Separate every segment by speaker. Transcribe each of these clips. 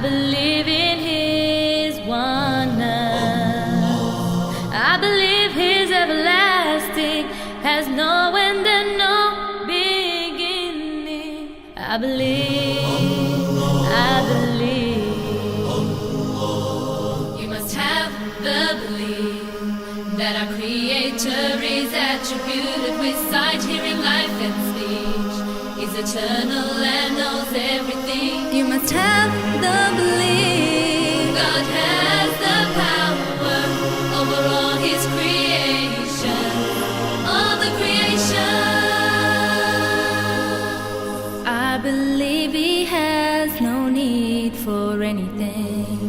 Speaker 1: believe in His oneness. I believe His everlasting has no end and no beginning. I believe, I believe. You must have the belief that our Creator is attributed with sight, hearing, life, and speech. He's eternal and knows everything.
Speaker 2: You must have the belief
Speaker 1: God has the power over all His creation, all the creation.
Speaker 2: I believe He has no need for anything.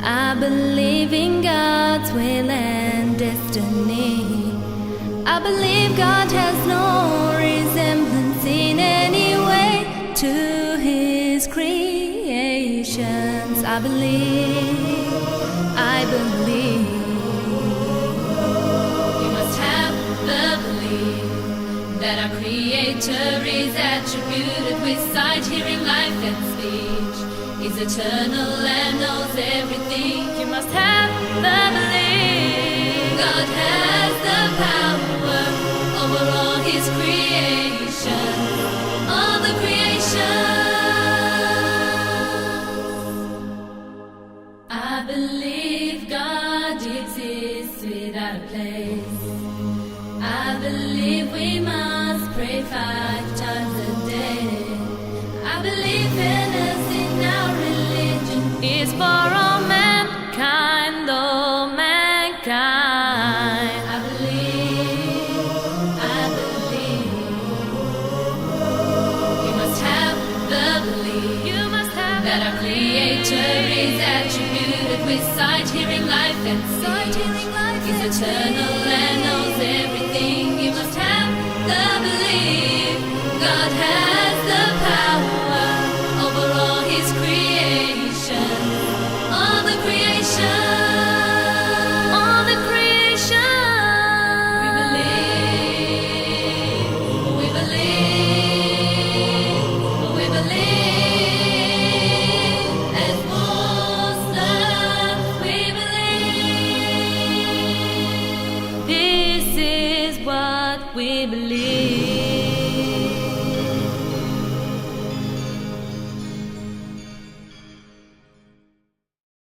Speaker 2: I believe in God's will and destiny. I believe God has no resemblance in any way to His creations. I believe, I believe.
Speaker 1: You must have the belief that our Creator is attributed with sight, hearing, life, and speech. He's eternal and knows everything. You must have the belief God has the power over all His creation, all the creation. I believe God exists without a place. I believe we must pray 5 times a day. I believe fairness in our religion is for all mankind, all mankind. I believe, I believe. You must have the belief, you must have that our Creator is attributed with sight, hearing, life, and speech. He's eternal and knows everything. You must have the belief God has the power over all His creation, all the creation, all the creation. We believe, we believe, we believe. As Muslims, we believe. This is what we believe.